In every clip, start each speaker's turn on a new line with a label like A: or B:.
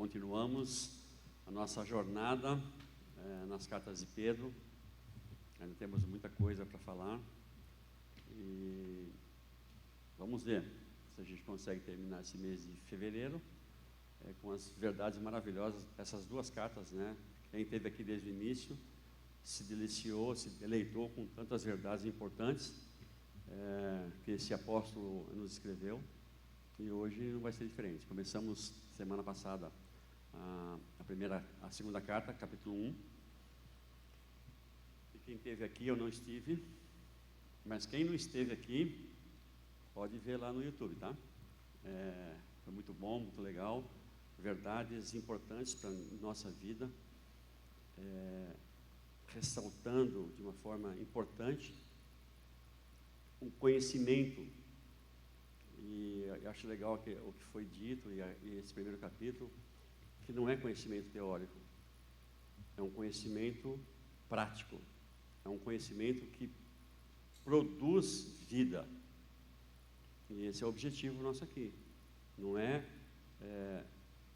A: Continuamos a nossa jornada nas cartas de Pedro. Ainda temos muita coisa para falar e vamos ver se a gente consegue terminar esse mês de fevereiro com as verdades maravilhosas, essas duas cartas, né? Quem esteve aqui desde o início se deliciou, se deleitou com tantas verdades importantes que esse apóstolo nos escreveu, e hoje não vai ser diferente. Começamos semana passada a segunda carta, capítulo 1. E quem esteve aqui, eu não estive, mas quem não esteve aqui pode ver lá no YouTube, tá? Foi muito bom, muito legal, verdades importantes para a nossa vida, ressaltando de uma forma importante o conhecimento. E eu acho legal o que foi dito, e esse primeiro capítulo, que não é conhecimento teórico, é um conhecimento prático, é um conhecimento que produz vida. E esse é o objetivo nosso aqui. Não é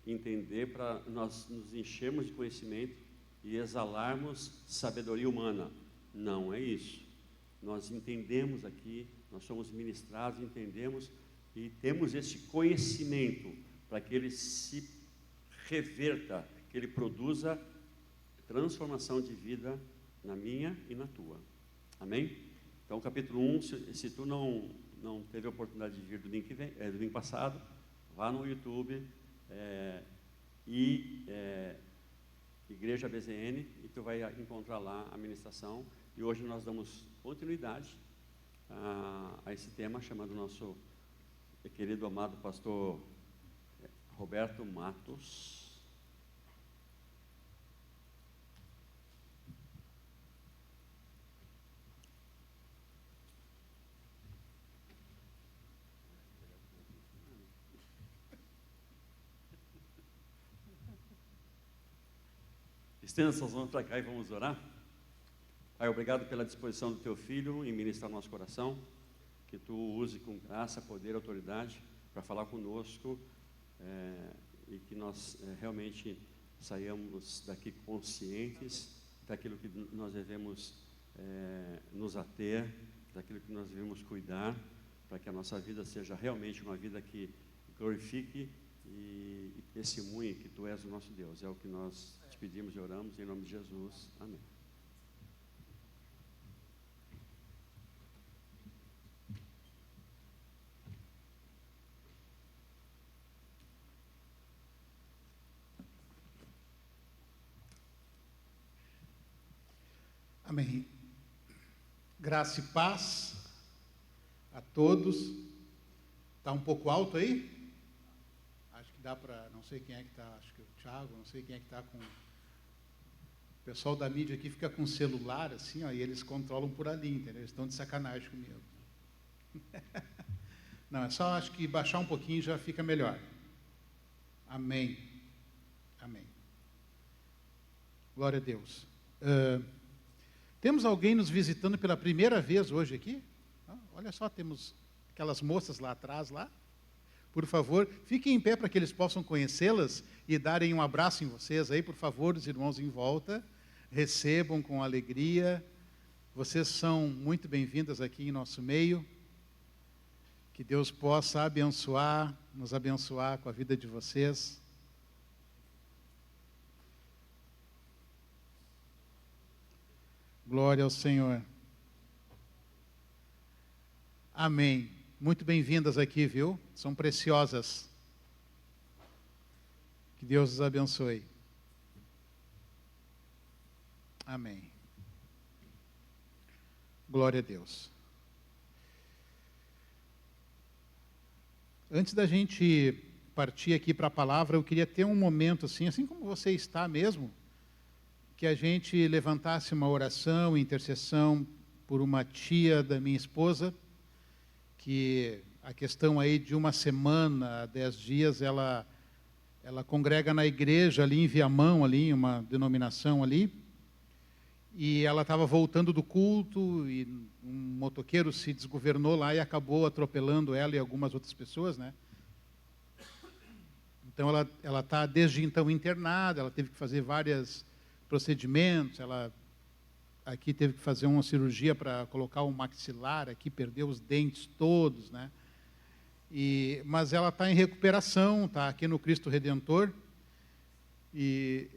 A: entender para nós nos enchermos de conhecimento e exalarmos sabedoria humana. Não é isso. Nós entendemos aqui, nós somos ministrados, entendemos e temos esse conhecimento para que ele se reverta, que ele produza transformação de vida na minha e na tua. Amém? Então, capítulo 1, se tu não teve a oportunidade de vir domingo passado, vá no YouTube Igreja BZN, e tu vai encontrar lá a ministração. E hoje nós damos continuidade a esse tema, chamando o nosso querido, amado pastor Roberto Matos. Estenda suas mãos para cá e vamos orar. Pai, obrigado pela disposição do teu filho em ministrar nosso coração, que tu use com graça, poder, autoridade para falar conosco, e que nós realmente saiamos daqui conscientes daquilo que nós devemos nos ater, daquilo que nós devemos cuidar, para que a nossa vida seja realmente uma vida que glorifique e testemunhe que tu és o nosso Deus. É o que nós te pedimos e oramos em nome de Jesus. Amém.
B: Amém. Graça e paz a todos. Está um pouco alto aí? Acho que dá para, não sei quem é que está, acho que é o Thiago, não sei quem é que está com... O pessoal da mídia aqui fica com o celular assim, ó, e eles controlam por ali, entendeu? Eles estão de sacanagem comigo. Não, é só, acho que baixar um pouquinho já fica melhor. Amém. Amém. Glória a Deus. Temos alguém nos visitando pela primeira vez hoje aqui? Olha só, temos aquelas moças lá atrás, lá. Por favor, fiquem em pé para que eles possam conhecê-las e darem um abraço em vocês aí, por favor, os irmãos em volta. Recebam com alegria. Vocês são muito bem-vindas aqui em nosso meio. Que Deus possa abençoar, nos abençoar com a vida de vocês. Glória ao Senhor. Amém. Muito bem-vindas aqui, viu? São preciosas. Que Deus os abençoe. Amém. Glória a Deus. Antes da gente partir aqui para a palavra, eu queria ter um momento assim como você está mesmo, que a gente levantasse uma oração, intercessão por uma tia da minha esposa, que a questão aí de uma semana, 10 dias, ela congrega na igreja ali em Viamão, ali, uma denominação ali, e ela estava voltando do culto e um motoqueiro se desgovernou lá e acabou atropelando ela e algumas outras pessoas, né? Então, ela está desde então internada, ela teve que fazer vários procedimentos, ela aqui teve que fazer uma cirurgia para colocar um maxilar, aqui perdeu os dentes todos, né? Mas ela está em recuperação, está aqui no Cristo Redentor, e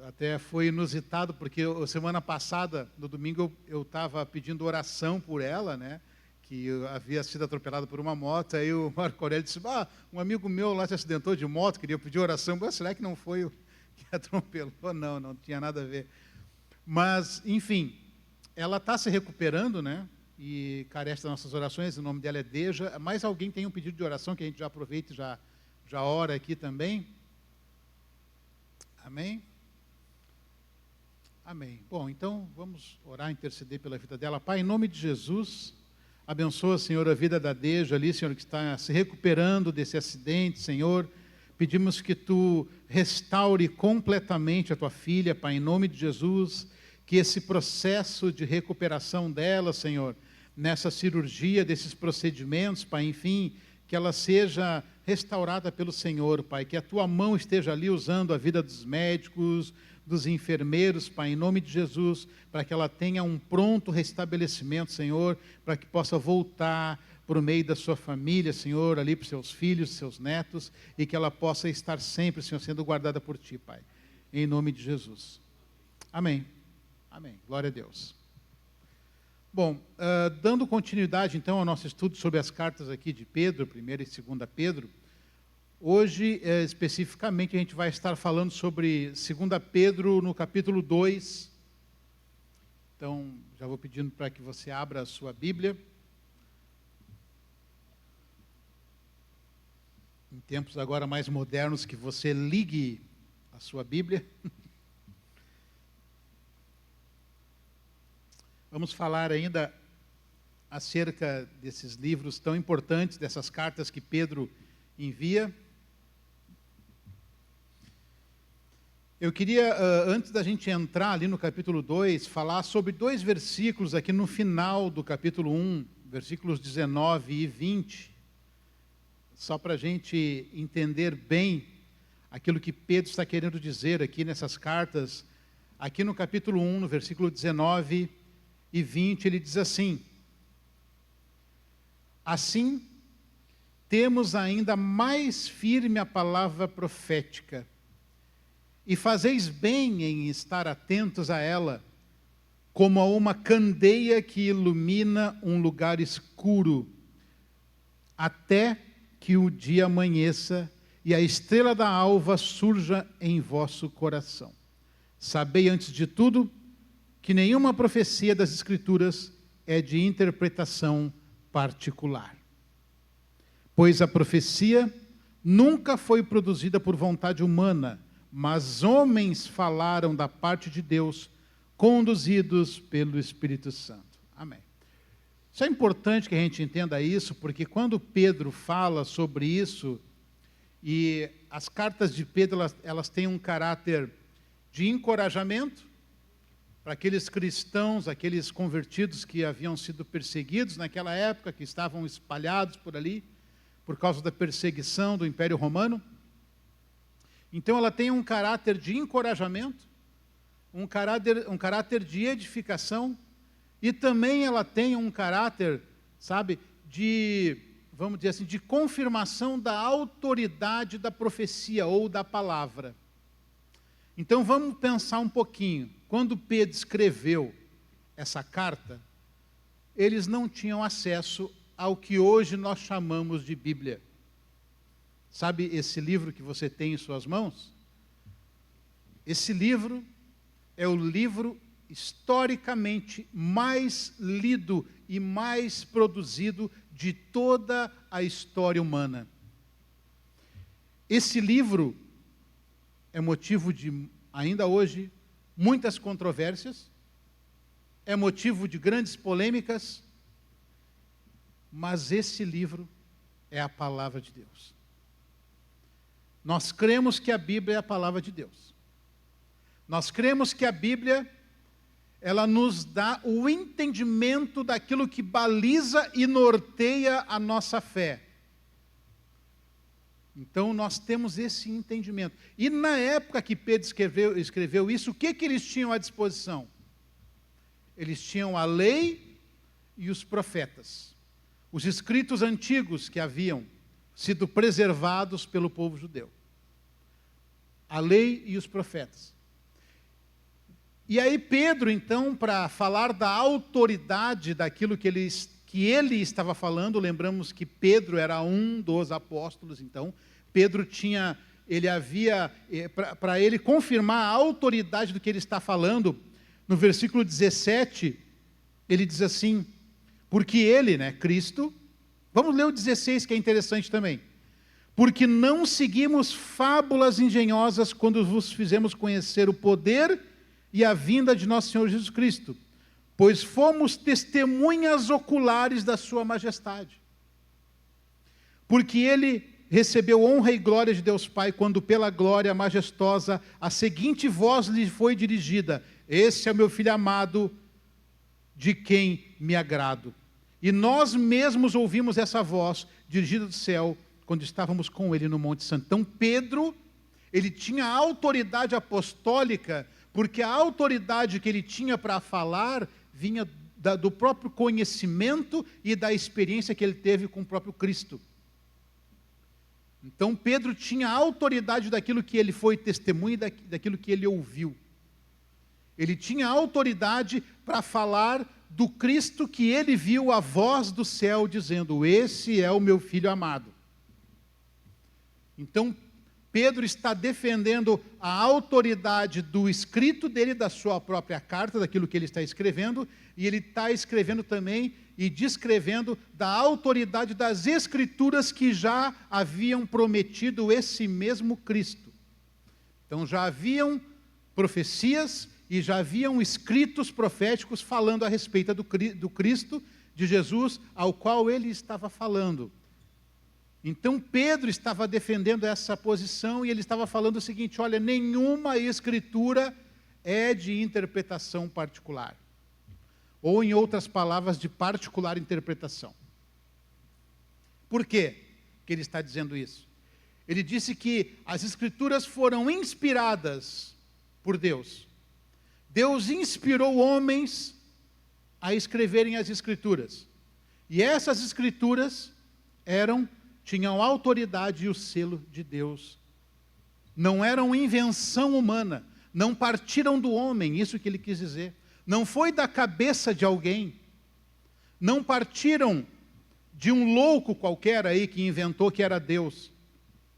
B: até foi inusitado, porque semana passada, no domingo, eu estava pedindo oração por ela, né? Que havia sido atropelado por uma moto, aí o Marco Aurélio disse, um amigo meu lá se acidentou de moto, queria pedir oração, mas será que não foi o que atropelou? Não tinha nada a ver. Mas, enfim, ela está se recuperando, né? E carece das nossas orações, o nome dela é Deja. Mais alguém tem um pedido de oração que a gente já aproveita e já ora aqui também? Amém? Amém. Bom, então vamos orar, interceder pela vida dela. Pai, em nome de Jesus, abençoa, Senhor, a vida da Deja ali, Senhor, que está se recuperando desse acidente, Senhor. Pedimos que Tu restaure completamente a Tua filha, Pai, em nome de Jesus, que esse processo de recuperação dela, Senhor, nessa cirurgia, desses procedimentos, Pai, enfim, que ela seja restaurada pelo Senhor, Pai, que a Tua mão esteja ali usando a vida dos médicos, dos enfermeiros, Pai, em nome de Jesus, para que ela tenha um pronto restabelecimento, Senhor, para que possa voltar por meio da sua família, Senhor, ali para os seus filhos, seus netos, e que ela possa estar sempre, Senhor, sendo guardada por Ti, Pai, em nome de Jesus. Amém. Amém. Glória a Deus. Bom, dando continuidade, então, ao nosso estudo sobre as cartas aqui de Pedro, 1ª e 2ª Pedro, hoje, especificamente, a gente vai estar falando sobre 2 Pedro no capítulo 2. Então, já vou pedindo para que você abra a sua Bíblia. Em tempos agora mais modernos, que você ligue a sua Bíblia. Vamos falar ainda acerca desses livros tão importantes, dessas cartas que Pedro envia. Eu queria, antes da gente entrar ali no capítulo 2, falar sobre 2 versículos aqui no final do capítulo 1, versículos 19 e 20, só para a gente entender bem aquilo que Pedro está querendo dizer aqui nessas cartas. Aqui no capítulo 1, no versículo 19 e 20, ele diz assim: assim, temos ainda mais firme a palavra profética, e fazeis bem em estar atentos a ela, como a uma candeia que ilumina um lugar escuro, até que o dia amanheça e a estrela da alva surja em vosso coração. Sabei antes de tudo que nenhuma profecia das Escrituras é de interpretação particular. Pois a profecia nunca foi produzida por vontade humana, mas homens falaram da parte de Deus, conduzidos pelo Espírito Santo. Amém. Isso é importante que a gente entenda isso, porque quando Pedro fala sobre isso, e as cartas de Pedro, elas têm um caráter de encorajamento, para aqueles cristãos, aqueles convertidos que haviam sido perseguidos naquela época, que estavam espalhados por ali, por causa da perseguição do Império Romano. Então ela tem um caráter de encorajamento, um caráter de edificação, e também ela tem um caráter, sabe, de, vamos dizer assim, de confirmação da autoridade da profecia ou da palavra. Então vamos pensar um pouquinho. Quando Pedro escreveu essa carta, eles não tinham acesso ao que hoje nós chamamos de Bíblia. Sabe esse livro que você tem em suas mãos? Esse livro é o livro historicamente mais lido e mais produzido de toda a história humana. Esse livro é motivo de, ainda hoje, muitas controvérsias, é motivo de grandes polêmicas, mas esse livro é a palavra de Deus. Nós cremos que a Bíblia é a palavra de Deus. Nós cremos que a Bíblia, ela nos dá o entendimento daquilo que baliza e norteia a nossa fé. Então, nós temos esse entendimento. E na época que Pedro escreveu isso, o que eles tinham à disposição? Eles tinham a lei e os profetas. Os escritos antigos que haviam sido preservados pelo povo judeu. A lei e os profetas. E aí Pedro, então, para falar da autoridade daquilo que ele estava falando, lembramos que Pedro era um dos apóstolos, então, Pedro tinha, para ele confirmar a autoridade do que ele está falando, no versículo 17, ele diz assim, porque ele, Cristo, vamos ler o 16, que é interessante também, porque não seguimos fábulas engenhosas quando vos fizemos conhecer o poder e a vinda de nosso Senhor Jesus Cristo, pois fomos testemunhas oculares da sua majestade. Porque ele recebeu honra e glória de Deus Pai, quando pela glória majestosa a seguinte voz lhe foi dirigida, esse é o meu Filho amado, de quem me agrado. E nós mesmos ouvimos essa voz dirigida do céu, quando estávamos com ele no Monte Santo. Então Pedro, ele tinha autoridade apostólica, porque a autoridade que ele tinha para falar vinha do próprio conhecimento e da experiência que ele teve com o próprio Cristo. Então Pedro tinha autoridade daquilo que ele foi testemunha e daquilo que ele ouviu. Ele tinha autoridade para falar do Cristo que ele viu a voz do céu dizendo, esse é o meu Filho amado. Então Pedro está defendendo a autoridade do escrito dele, da sua própria carta, daquilo que ele está escrevendo, e ele está escrevendo também e descrevendo da autoridade das escrituras que já haviam prometido esse mesmo Cristo. Então já haviam profecias e já haviam escritos proféticos falando a respeito do Cristo, de Jesus, ao qual ele estava falando. Então Pedro estava defendendo essa posição e ele estava falando o seguinte, olha, nenhuma escritura é de interpretação particular. Ou em outras palavras, de particular interpretação. Por quê que ele está dizendo isso? Ele disse que as escrituras foram inspiradas por Deus. Deus inspirou homens a escreverem as escrituras. E essas escrituras tinham autoridade e o selo de Deus. Não eram invenção humana, não partiram do homem, isso que ele quis dizer. Não foi da cabeça de alguém, não partiram de um louco qualquer aí que inventou que era Deus.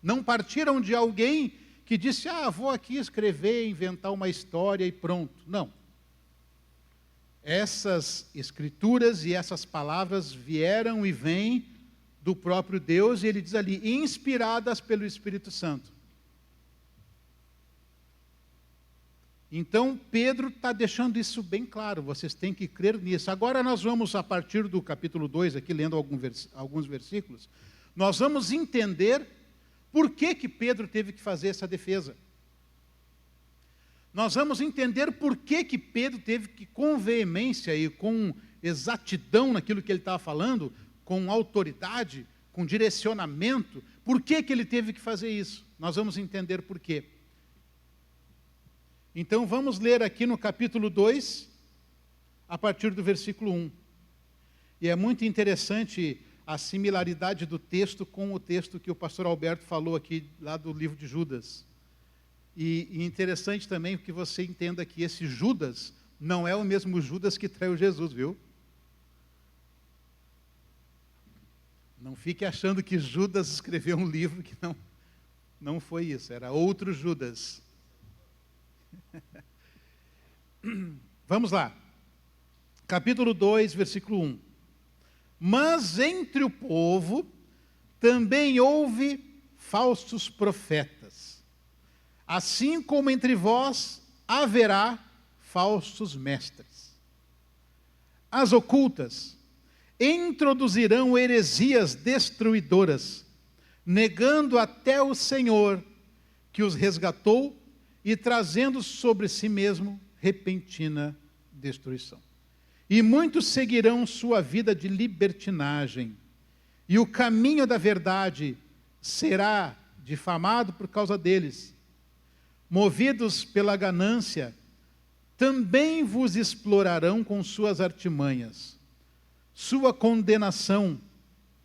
B: Não partiram de alguém que disse, vou aqui escrever, inventar uma história e pronto. Não. Essas escrituras e essas palavras vieram e vêm do próprio Deus, e ele diz ali, inspiradas pelo Espírito Santo. Então, Pedro está deixando isso bem claro, vocês têm que crer nisso. Agora nós vamos, a partir do capítulo 2, aqui lendo alguns versículos, nós vamos entender por que Pedro teve que fazer essa defesa. Nós vamos entender por que Pedro teve que, com veemência e com exatidão naquilo que ele estava falando, com autoridade, com direcionamento, por que ele teve que fazer isso? Nós vamos entender por quê. Então vamos ler aqui no capítulo 2, a partir do versículo 1. E é muito interessante a similaridade do texto com o texto que o pastor Alberto falou aqui, lá do livro de Judas. E interessante também que você entenda que esse Judas não é o mesmo Judas que traiu Jesus, viu? Não fique achando que Judas escreveu um livro que não foi isso, era outro Judas. Vamos lá. Capítulo 2, versículo 1. Mas entre o povo também houve falsos profetas, assim como entre vós haverá falsos mestres. As ocultas introduzirão heresias destruidoras, negando até o Senhor que os resgatou e trazendo sobre si mesmo repentina destruição. E muitos seguirão sua vida de libertinagem, e o caminho da verdade será difamado por causa deles. Movidos pela ganância, também vos explorarão com suas artimanhas. Sua condenação,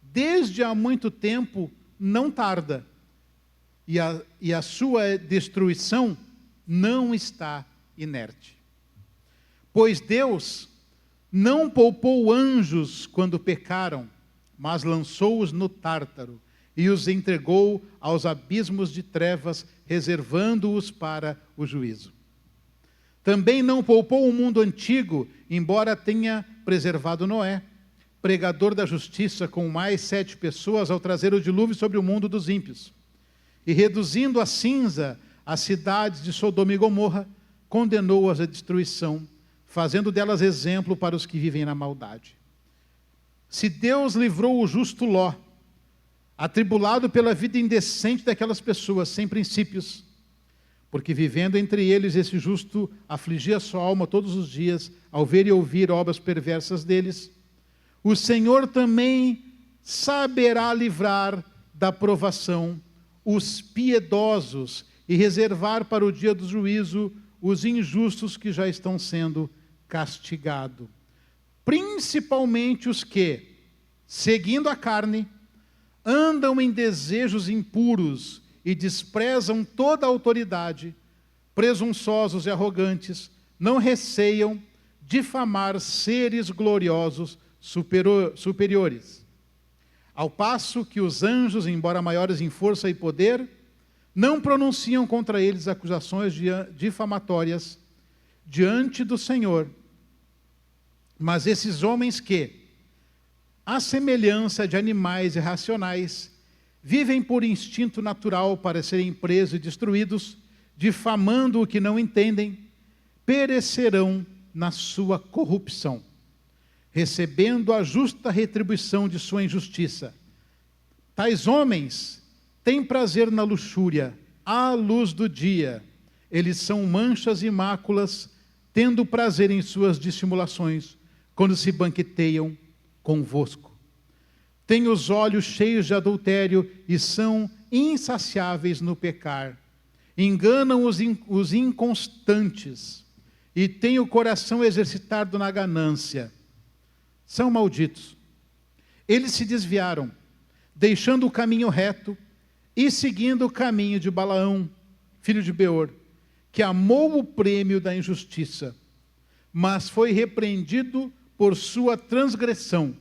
B: desde há muito tempo, não tarda, e a sua destruição não está inerte. Pois Deus não poupou anjos quando pecaram, mas lançou-os no Tártaro e os entregou aos abismos de trevas, reservando-os para o juízo. Também não poupou o mundo antigo, embora tenha preservado Noé, pregador da justiça, com mais 7 pessoas, ao trazer o dilúvio sobre o mundo dos ímpios. E reduzindo a cinza as cidades de Sodoma e Gomorra, condenou-as à destruição, fazendo delas exemplo para os que vivem na maldade. Se Deus livrou o justo Ló, atribulado pela vida indecente daquelas pessoas sem princípios, porque vivendo entre eles esse justo afligia sua alma todos os dias, ao ver e ouvir obras perversas deles, o Senhor também saberá livrar da provação os piedosos e reservar para o dia do juízo os injustos que já estão sendo castigados. Principalmente os que, seguindo a carne, andam em desejos impuros e desprezam toda a autoridade, presunçosos e arrogantes, não receiam difamar seres gloriosos superiores. Ao passo que os anjos, embora maiores em força e poder, não pronunciam contra eles acusações difamatórias diante do Senhor. Mas esses homens que, à semelhança de animais irracionais, vivem por instinto natural para serem presos e destruídos, difamando o que não entendem, perecerão na sua corrupção, recebendo a justa retribuição de sua injustiça. Tais homens têm prazer na luxúria, à luz do dia. Eles são manchas e máculas, tendo prazer em suas dissimulações, quando se banqueteiam convosco. Têm os olhos cheios de adultério e são insaciáveis no pecar. Enganam os inconstantes e têm o coração exercitado na ganância. São malditos. Eles se desviaram, deixando o caminho reto e seguindo o caminho de Balaão, filho de Beor, que amou o prêmio da injustiça, mas foi repreendido por sua transgressão.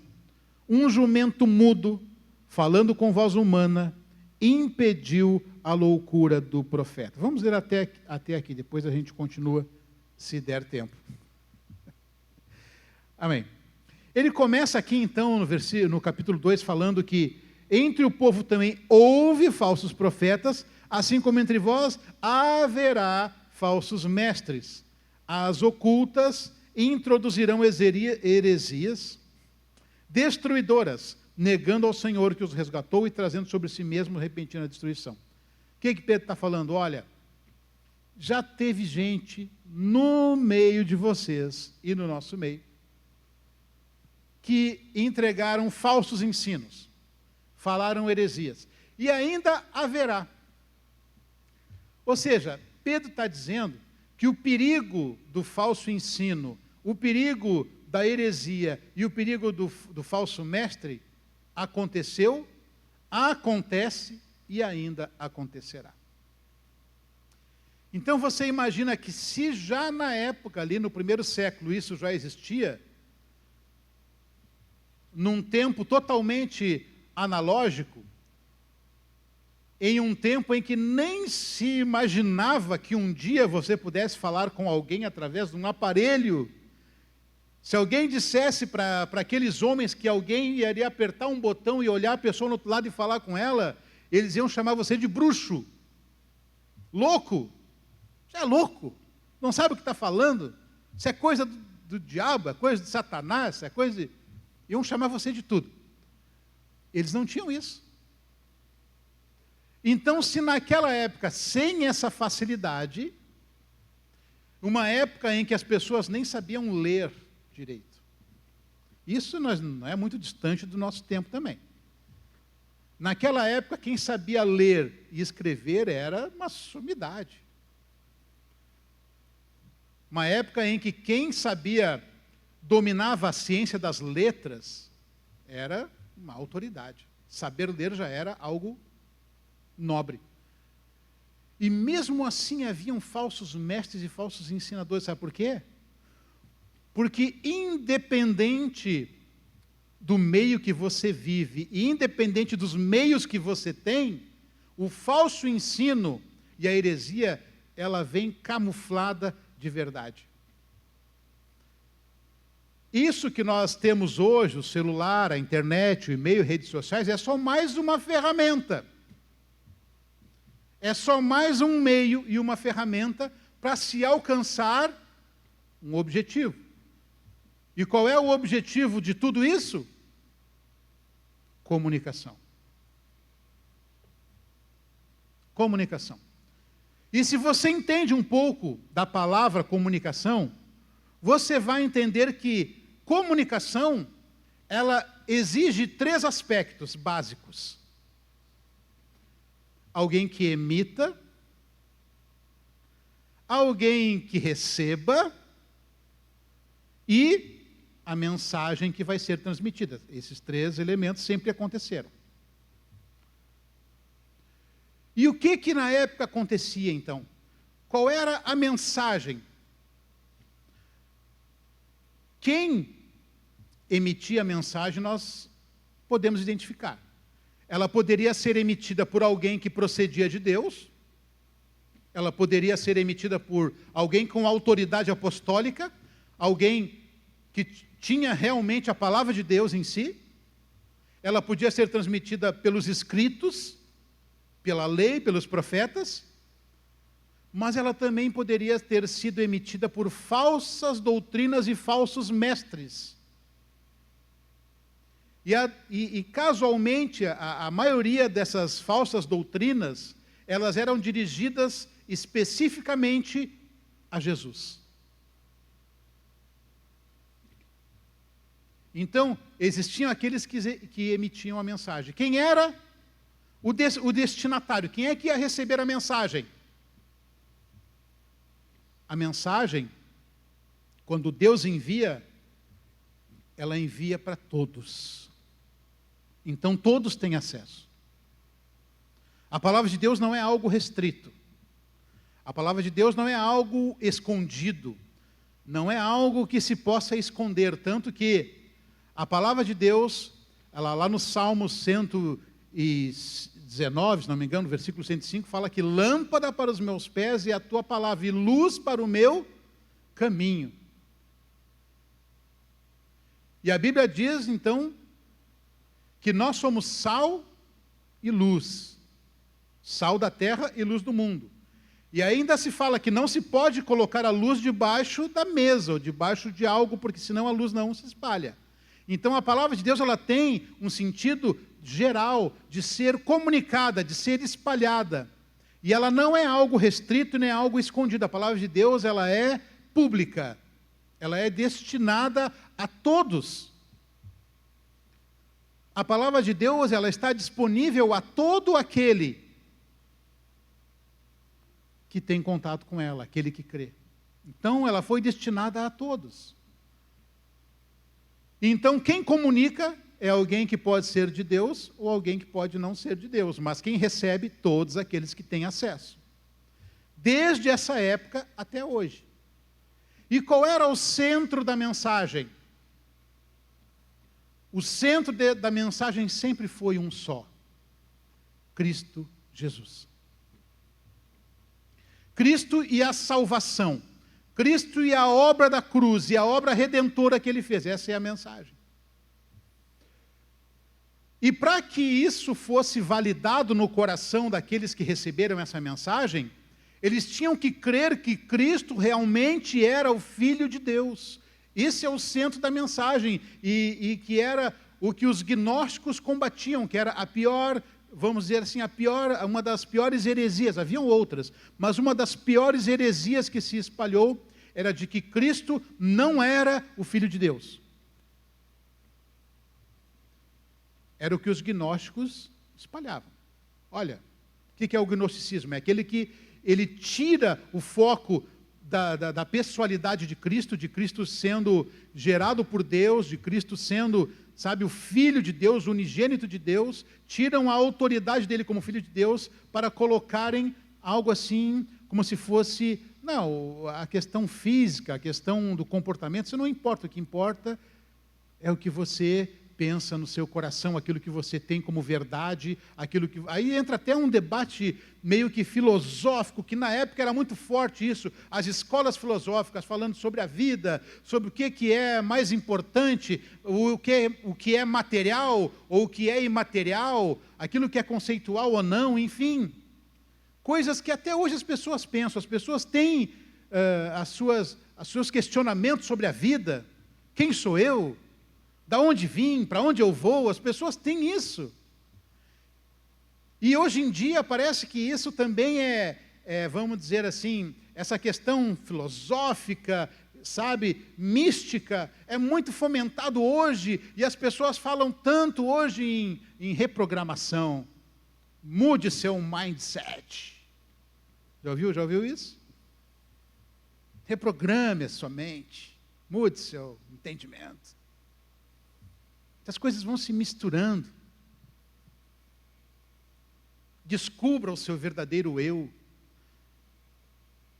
B: Um jumento mudo, falando com voz humana, impediu a loucura do profeta. Vamos ler até aqui, depois a gente continua, se der tempo. Amém. Ele começa aqui então no capítulo 2 falando que entre o povo também houve falsos profetas, assim como entre vós haverá falsos mestres. As ocultas introduzirão heresias destruidoras, negando ao Senhor que os resgatou e trazendo sobre si mesmo repentina destruição. O que Pedro está falando? Olha, já teve gente no meio de vocês e no nosso meio que entregaram falsos ensinos, falaram heresias, e ainda haverá. Ou seja, Pedro está dizendo que o perigo do falso ensino, o perigo da heresia e o perigo do falso mestre aconteceu, acontece e ainda acontecerá. Então você imagina que se já na época, ali no primeiro século, isso já existia, num tempo totalmente analógico, em um tempo em que nem se imaginava que um dia você pudesse falar com alguém através de um aparelho. Se alguém dissesse para aqueles homens que alguém iria apertar um botão e olhar a pessoa no outro lado e falar com ela, eles iam chamar você de bruxo, louco. Você é louco, não sabe o que está falando, isso é coisa do diabo, é coisa de Satanás, é coisa de... Iam chamar você de tudo. Eles não tinham isso. Então, se naquela época, sem essa facilidade, uma época em que as pessoas nem sabiam ler direito, isso não é muito distante do nosso tempo também. Naquela época, quem sabia ler e escrever era uma sumidade. Uma época em que quem dominava a ciência das letras era uma autoridade. Saber ler já era algo nobre. E mesmo assim haviam falsos mestres e falsos ensinadores. Sabe por quê? Porque independente do meio que você vive e independente dos meios que você tem, o falso ensino e a heresia, ela vem camuflada de verdade. Isso que nós temos hoje, o celular, a internet, o e-mail, redes sociais, é só mais uma ferramenta. É só mais um meio e uma ferramenta para se alcançar um objetivo. E qual é o objetivo de tudo isso? Comunicação. Comunicação. E se você entende um pouco da palavra comunicação, você vai entender que comunicação, ela exige 3 aspectos básicos. Alguém que emita, alguém que receba e a mensagem que vai ser transmitida. Esses 3 elementos sempre aconteceram. E o que na época acontecia, então? Qual era a mensagem? Quem emitia a mensagem, nós podemos identificar. Ela poderia ser emitida por alguém que procedia de Deus, ela poderia ser emitida por alguém com autoridade apostólica, alguém que tinha realmente a palavra de Deus em si, ela podia ser transmitida pelos escritos, pela lei, pelos profetas, mas ela também poderia ter sido emitida por falsas doutrinas e falsos mestres. E casualmente, a maioria dessas falsas doutrinas, elas eram dirigidas especificamente a Jesus. Então, existiam aqueles que emitiam a mensagem. Quem era o destinatário? Quem é que ia receber a mensagem? A mensagem, quando Deus envia, ela envia para todos. Então todos têm acesso. A palavra de Deus não é algo restrito. A palavra de Deus não é algo escondido. Não é algo que se possa esconder. Tanto que a palavra de Deus, ela, lá no Salmo 119, se não me engano, no versículo 105, fala que lâmpada para os meus pés é a tua palavra e luz para o meu caminho. E a Bíblia diz, então, que nós somos sal e luz. Sal da terra e luz do mundo. E ainda se fala que não se pode colocar a luz debaixo da mesa ou debaixo de algo, porque senão a luz não se espalha. Então a palavra de Deus, ela tem um sentido geral de ser comunicada, de ser espalhada. E ela não é algo restrito nem algo escondido. A palavra de Deus, ela é pública. Ela é destinada a todos. A palavra de Deus, ela está disponível a todo aquele que tem contato com ela, aquele que crê. Então, ela foi destinada a todos. Então, quem comunica é alguém que pode ser de Deus ou alguém que pode não ser de Deus, mas quem recebe, todos aqueles que têm acesso. Desde essa época até hoje. E qual era o centro da mensagem? O centro da mensagem sempre foi um só: Cristo Jesus. Cristo e a salvação. Cristo e a obra da cruz e a obra redentora que ele fez. Essa é a mensagem. E para que isso fosse validado no coração daqueles que receberam essa mensagem, eles tinham que crer que Cristo realmente era o Filho de Deus. Esse é o centro da mensagem, e que era o que os gnósticos combatiam, que era a pior, vamos dizer assim, uma das piores heresias. Haviam outras, mas uma das piores heresias que se espalhou era de que Cristo não era o Filho de Deus. Era o que os gnósticos Espalhavam. Olha, o que é o gnosticismo? É aquele que ele tira o foco da pessoalidade de Cristo sendo gerado por Deus, de Cristo sendo, sabe, o Filho de Deus, o unigênito de Deus, tiram a autoridade dele como Filho de Deus para colocarem algo assim, como se fosse, não, a questão física, a questão do comportamento, isso não importa, o que importa é o que você pensa no seu coração, aquilo que você tem como verdade, aquilo que... Aí entra até um debate meio que filosófico, que na época era muito forte isso, as escolas filosóficas falando sobre a vida, sobre o que é mais importante, o que é material ou o que é imaterial, aquilo que é conceitual ou não, enfim. Coisas que até hoje as pessoas pensam, as pessoas têm os seus questionamentos sobre a vida. Quem sou eu? Da onde vim? Para onde eu vou? As pessoas têm isso. E hoje em dia parece que isso também vamos dizer assim, essa questão filosófica, sabe, mística, é muito fomentado hoje, e as pessoas falam tanto hoje em reprogramação. Mude seu mindset. Já ouviu isso? Reprograme a sua mente. Mude seu entendimento. As coisas vão se misturando. Descubra o seu verdadeiro eu.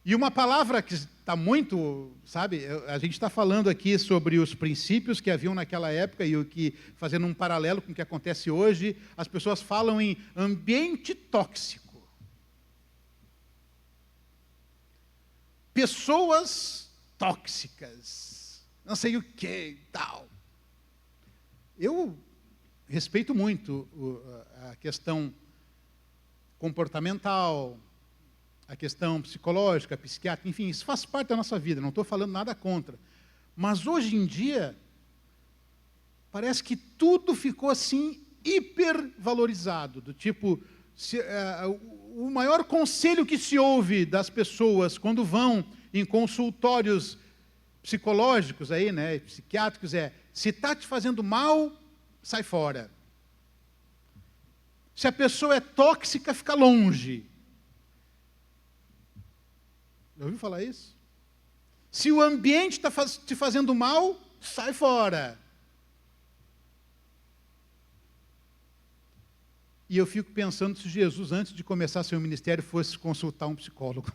B: E uma palavra que está muito, sabe, a gente está falando aqui sobre os princípios que haviam naquela época e o que, fazendo um paralelo com o que acontece hoje, as pessoas falam em ambiente tóxico. Pessoas tóxicas, não sei o que e tal. Eu respeito muito a questão comportamental, a questão psicológica, psiquiátrica, enfim, isso faz parte da nossa vida, não estou falando nada contra. Mas hoje em dia, parece que tudo ficou assim hipervalorizado, do tipo, o maior conselho que se ouve das pessoas quando vão em consultórios psicológicos aí, né, psiquiátricos se está te fazendo mal, sai fora. Se a pessoa é tóxica, fica longe. Já ouviu falar isso? Se o ambiente está te fazendo mal, sai fora. E eu fico pensando se Jesus, antes de começar seu ministério, fosse consultar um psicólogo.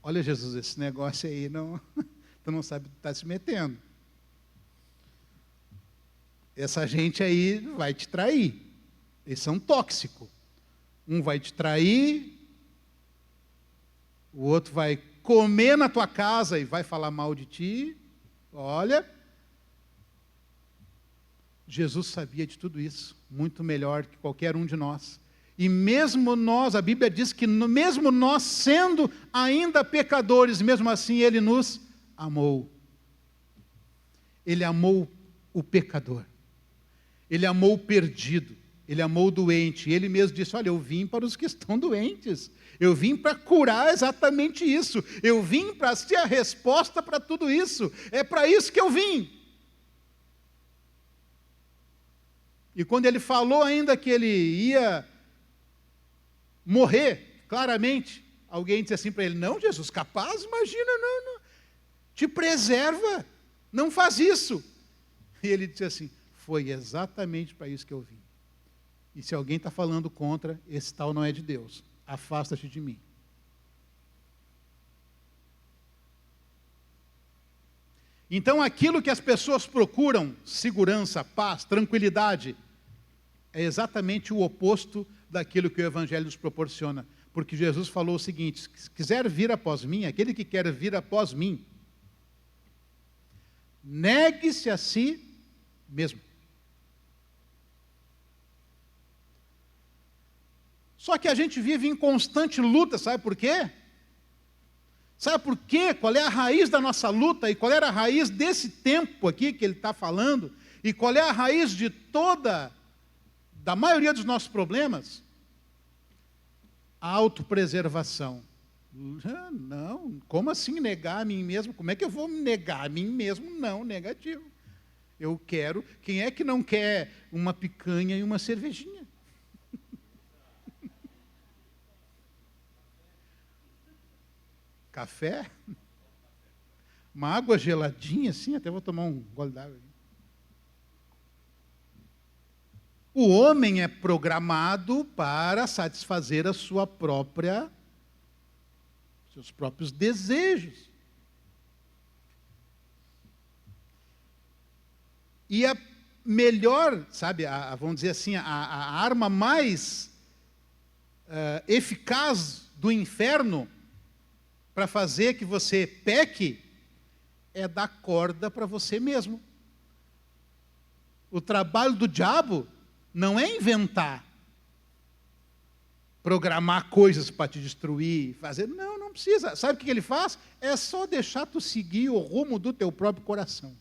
B: Olha, Jesus, esse negócio aí, tu não sabe o que está se metendo. Essa gente aí vai te trair. Eles são tóxicos. Um vai te trair, o outro vai comer na tua casa e vai falar mal de ti. Olha, Jesus sabia de tudo isso, muito melhor que qualquer um de nós. E mesmo nós, a Bíblia diz que mesmo nós sendo ainda pecadores, mesmo assim Ele nos amou. Ele amou o pecador. Ele amou o perdido. Ele amou o doente. Ele mesmo disse, olha, eu vim para os que estão doentes. Eu vim para curar exatamente isso. Eu vim para ser a resposta para tudo isso. É para isso que eu vim. E quando ele falou ainda que ele ia morrer, claramente, alguém disse assim para ele, não, Jesus, capaz, imagina, não, te preserva, não faz isso. E ele disse assim, foi exatamente para isso que eu vim. E se alguém está falando contra, esse tal não é de Deus, afasta-te de mim. Então aquilo que as pessoas procuram, segurança, paz, tranquilidade, é exatamente o oposto daquilo que o Evangelho nos proporciona. Porque Jesus falou o seguinte, se quiser vir após mim, aquele que quer vir após mim, negue-se a si mesmo. Só que a gente vive em constante luta, sabe por quê? Sabe por quê? Qual é a raiz da nossa luta e qual era a raiz desse tempo aqui que ele está falando? E qual é a raiz de da maioria dos nossos problemas? A autopreservação. Não, como assim negar a mim mesmo? Como é que eu vou me negar a mim mesmo? Não, negativo. Eu quero. Quem é que não quer uma picanha e uma cervejinha? Café? Uma água geladinha, assim, até vou tomar um gole d'água. O homem é programado para satisfazer seus próprios desejos. E a melhor, sabe, vamos dizer assim, a arma mais eficaz do inferno para fazer que você peque é dar corda para você mesmo. O trabalho do diabo não é inventar, programar coisas para te destruir, fazer. Não precisa. Sabe o que ele faz? É só deixar tu seguir o rumo do teu próprio coração.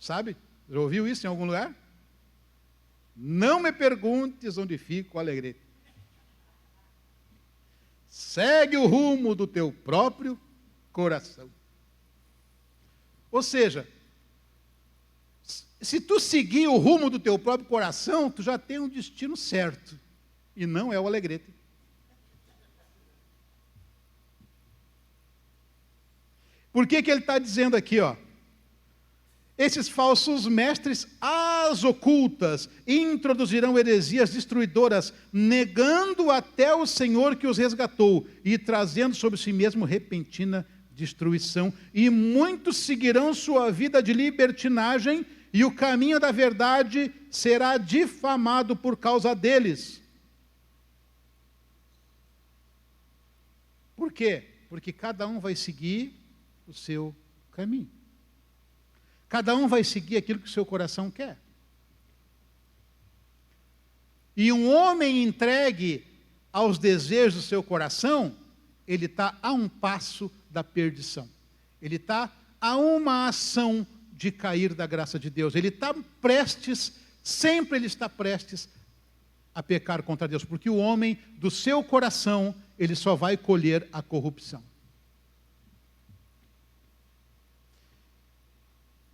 B: Sabe? Já ouviu isso em algum lugar? Não me perguntes onde fica o alegrete. Segue o rumo do teu próprio coração. Ou seja, se tu seguir o rumo do teu próprio coração, tu já tem um destino certo. E não é o alegrete. Por que ele está dizendo aqui, ó? Esses falsos mestres às ocultas introduzirão heresias destruidoras, negando até o Senhor que os resgatou e trazendo sobre si mesmo repentina destruição. E muitos seguirão sua vida de libertinagem e o caminho da verdade será difamado por causa deles. Por quê? Porque cada um vai seguir o seu caminho. Cada um vai seguir aquilo que o seu coração quer. E um homem entregue aos desejos do seu coração, ele está a um passo da perdição. Ele está a uma ação de cair da graça de Deus. Ele está prestes, sempre ele está prestes a pecar contra Deus. Porque o homem do seu coração, ele só vai colher a corrupção.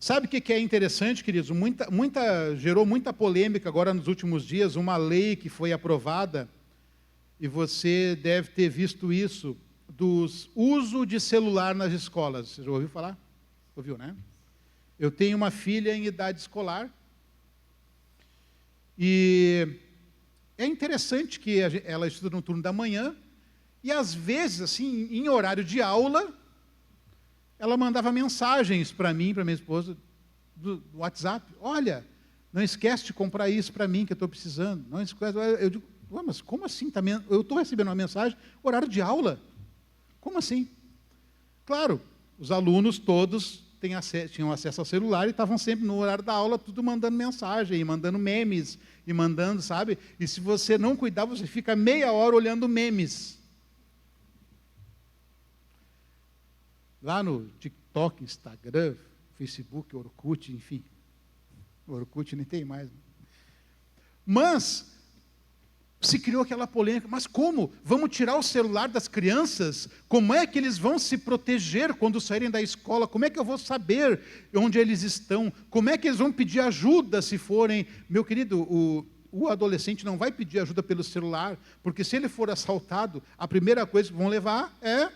B: Sabe o que é interessante, queridos? Gerou muita polêmica agora nos últimos dias, uma lei que foi aprovada, e você deve ter visto isso, do uso de celular nas escolas. Você já ouviu falar? Ouviu, né? Eu tenho uma filha em idade escolar, e é interessante que ela estuda no turno da manhã, e às vezes, assim, em horário de aula, ela mandava mensagens para mim, para minha esposa, do WhatsApp. Olha, não esquece de comprar isso para mim, que eu estou precisando. Não esquece. Eu digo, mas como assim? Eu estou recebendo uma mensagem, horário de aula. Como assim? Claro, os alunos todos tinham acesso ao celular e estavam sempre no horário da aula, tudo mandando mensagem, e mandando memes, e mandando, sabe? E se você não cuidar, você fica meia hora olhando memes. Lá no TikTok, Instagram, Facebook, Orkut, enfim. O Orkut nem tem mais. Mas se criou aquela polêmica. Mas como? Vamos tirar o celular das crianças? Como é que eles vão se proteger quando saírem da escola? Como é que eu vou saber onde eles estão? Como é que eles vão pedir ajuda se forem... Meu querido, o adolescente não vai pedir ajuda pelo celular, porque se ele for assaltado, a primeira coisa que vão levar é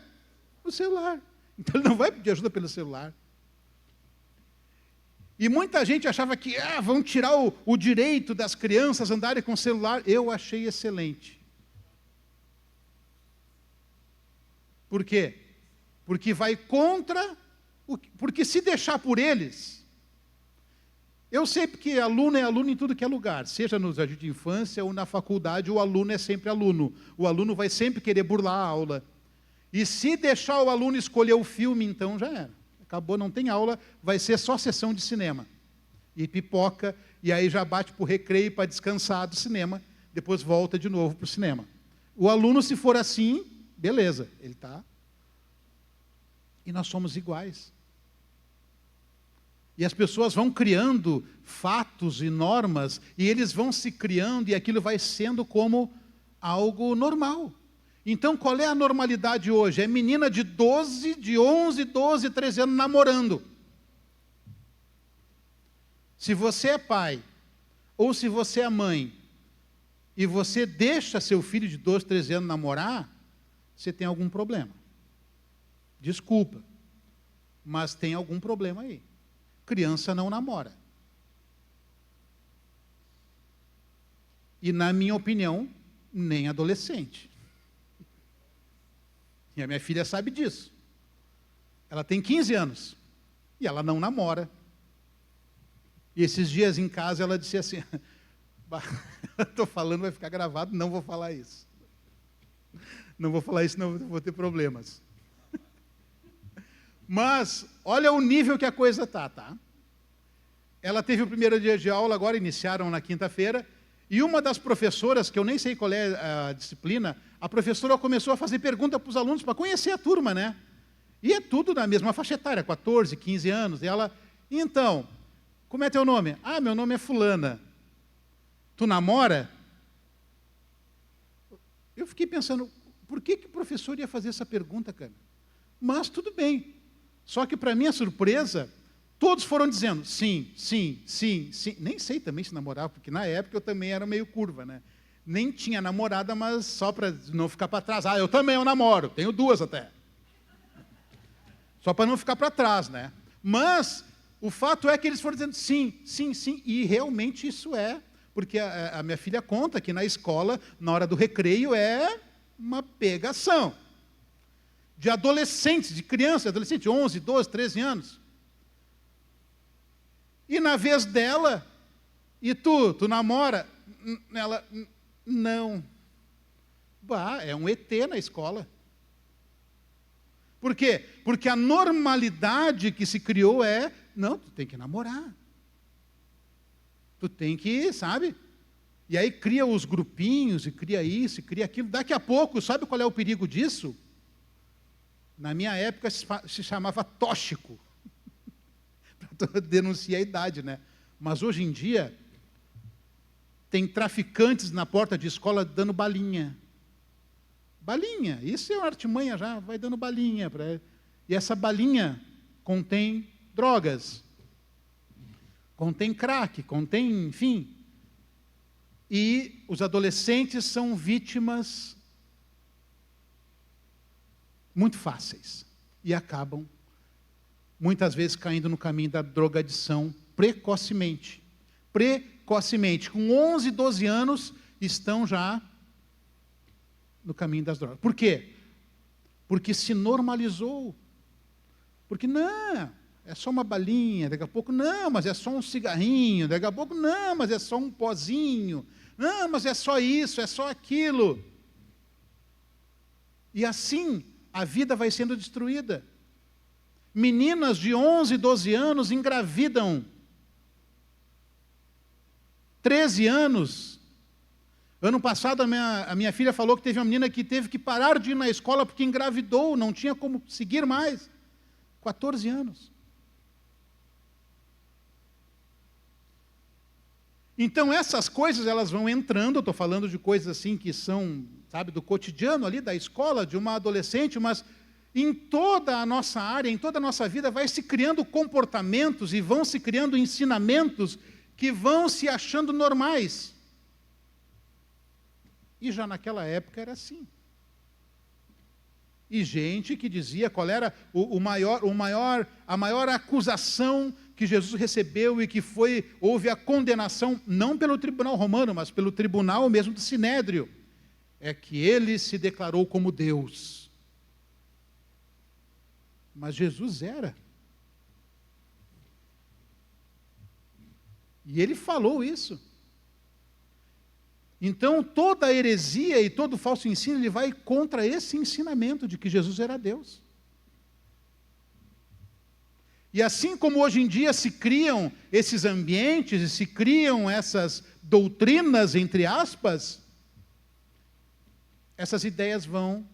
B: o celular. Então ele não vai pedir ajuda pelo celular. E muita gente achava que vão tirar o direito das crianças andarem com o celular. Eu achei excelente. Por quê? Porque vai contra... Porque se deixar por eles... Eu sei que aluno é aluno em tudo que é lugar. Seja no jardim de infância ou na faculdade, o aluno é sempre aluno. O aluno vai sempre querer burlar a aula. E se deixar o aluno escolher o filme, então já era. Acabou, não tem aula, vai ser só sessão de cinema. E pipoca, e aí já bate para o recreio para descansar do cinema, depois volta de novo para o cinema. O aluno, se for assim, beleza, ele está. E nós somos iguais. E as pessoas vão criando fatos e normas, e eles vão se criando, e aquilo vai sendo como algo normal. Então, qual é a normalidade hoje? É menina de 11, 12, 13 anos namorando. Se você é pai, ou se você é mãe, e você deixa seu filho de 12, 13 anos namorar, você tem algum problema. Desculpa, mas tem algum problema aí. Criança não namora. E, na minha opinião, nem adolescente. E a minha filha sabe disso. Ela tem 15 anos e ela não namora. E esses dias em casa ela disse assim, estou falando, vai ficar gravado, não vou falar isso. Não vou falar isso, não vou ter problemas. Mas, olha o nível que a coisa tá? Ela teve o primeiro dia de aula, agora iniciaram na quinta-feira, e uma das professoras, que eu nem sei qual é a disciplina, a professora começou a fazer pergunta para os alunos, para conhecer a turma, né? E é tudo na mesma faixa etária, 14, 15 anos. E ela, então, como é teu nome? Ah, meu nome é fulana. Tu namora? Eu fiquei pensando, por que o professor ia fazer essa pergunta, cara? Mas tudo bem. Só que, para minha surpresa, todos foram dizendo sim, sim, sim, sim. Nem sei também se namorava, porque na época eu também era meio curva, né? Nem tinha namorada, mas só para não ficar para trás. Ah, eu também namoro, tenho 2 até. Só para não ficar para trás, né? Mas o fato é que eles foram dizendo sim, sim, sim, e realmente isso é, porque a minha filha conta que na escola, na hora do recreio, é uma pegação. De adolescentes, de crianças, adolescentes de 11, 12, 13 anos. E na vez dela, e tu namora? Ela, não. Bah, é um ET na escola. Por quê? Porque a normalidade que se criou é, não, tu tem que namorar. Tu tem que, sabe? E aí cria os grupinhos, e cria isso, e cria aquilo. Daqui a pouco, sabe qual é o perigo disso? Na minha época se chamava tóxico. Para denunciar a idade, né? Mas hoje em dia, tem traficantes na porta de escola dando balinha. Balinha, isso é uma artimanha já, vai dando balinha. E essa balinha contém drogas, contém crack, contém, enfim. E os adolescentes são vítimas muito fáceis. E acabam, muitas vezes, caindo no caminho da drogadição precocemente. Precocemente. Com 11, 12 anos, estão já no caminho das drogas. Por quê? Porque se normalizou. Porque, não, é só uma balinha, daqui a pouco, não, mas é só um cigarrinho, daqui a pouco, não, mas é só um pozinho, não, mas é só isso, é só aquilo. E assim, a vida vai sendo destruída. Meninas de 11, 12 anos engravidam. 13 anos. Ano passado, a minha filha falou que teve uma menina que teve que parar de ir na escola porque engravidou, não tinha como seguir mais. 14 anos. Então, essas coisas, elas vão entrando, eu estou falando de coisas assim que são, sabe, do cotidiano ali, da escola, de uma adolescente, mas em toda a nossa área, em toda a nossa vida, vai se criando comportamentos e vão se criando ensinamentos que vão se achando normais. E já naquela época era assim. E gente que dizia qual era a maior acusação que Jesus recebeu e que houve a condenação, não pelo tribunal romano, mas pelo tribunal mesmo do Sinédrio, é que ele se declarou como Deus. Mas Jesus era. E ele falou isso. Então, toda a heresia e todo falso ensino, ele vai contra esse ensinamento de que Jesus era Deus. E assim como hoje em dia se criam esses ambientes, e se criam essas doutrinas, entre aspas, essas ideias vão,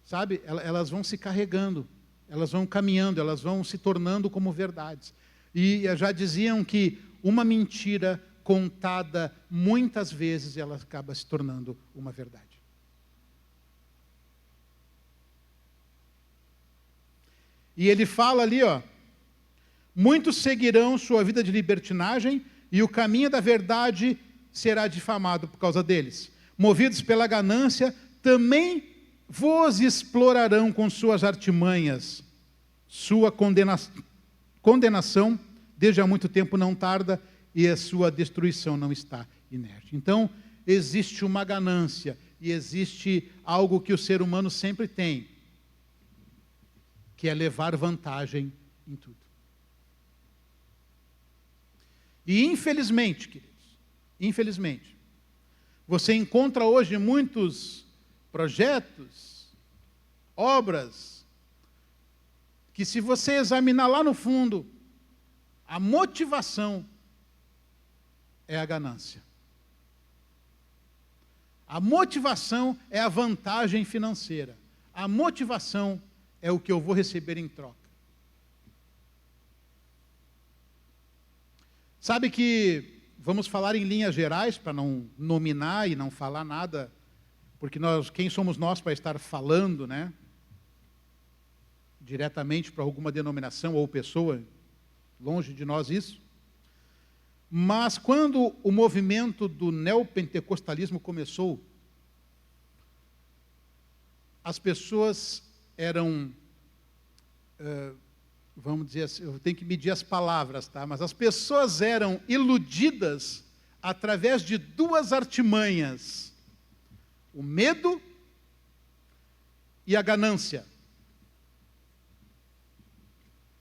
B: sabe, elas vão se carregando, elas vão caminhando, elas vão se tornando como verdades. E já diziam que uma mentira contada muitas vezes, ela acaba se tornando uma verdade. E ele fala ali, ó, Muitos seguirão sua vida de libertinagem e o caminho da verdade será difamado por causa deles. Movidos pela ganância, também vos explorarão com suas artimanhas. Sua condenação, desde há muito tempo, não tarda, e a sua destruição não está inerte. Então, existe uma ganância, e existe algo que o ser humano sempre tem, que é levar vantagem em tudo. E infelizmente, queridos, infelizmente, você encontra hoje muitos projetos, obras, que se você examinar lá no fundo, a motivação é a ganância. A motivação é a vantagem financeira. A motivação é o que eu vou receber em troca. Sabe que, vamos falar em linhas gerais, para não nominar e não falar nada, porque quem somos nós para estar falando, né? Diretamente para alguma denominação ou pessoa, longe de nós isso. Mas quando o movimento do neopentecostalismo começou, as pessoas eram, vamos dizer assim, eu tenho que medir as palavras, tá? Mas as pessoas eram iludidas através de duas artimanhas: o medo e a ganância.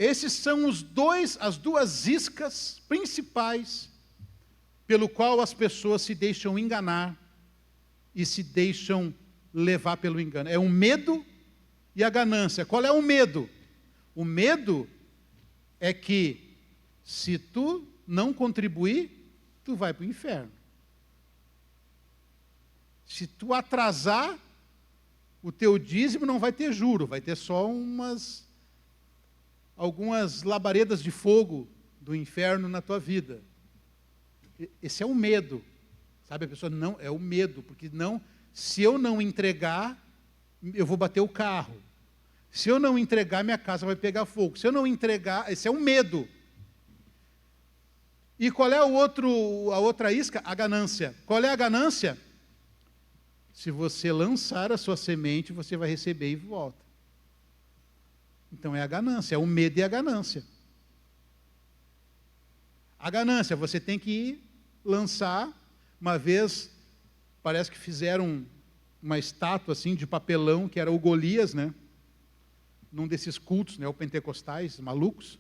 B: Esses são as duas iscas principais pelo qual as pessoas se deixam enganar e se deixam levar pelo engano. É o medo e a ganância. Qual é o medo? O medo é que se tu não contribuir, tu vai para o inferno. Se tu atrasar, o teu dízimo não vai ter juro, vai ter só algumas labaredas de fogo do inferno na tua vida. Esse é o medo. Sabe, a pessoa não, é o medo, porque não, se eu não entregar, eu vou bater o carro. Se eu não entregar, minha casa vai pegar fogo. Se eu não entregar, esse é o medo. E qual é a outra isca? A ganância. Qual é a ganância? Se você lançar a sua semente, você vai receber e volta. Então é a ganância, é o medo e a ganância. A ganância, você tem que lançar. Uma vez, parece que fizeram uma estátua assim de papelão, que era o Golias, né? Num desses cultos, né, o pentecostais, malucos.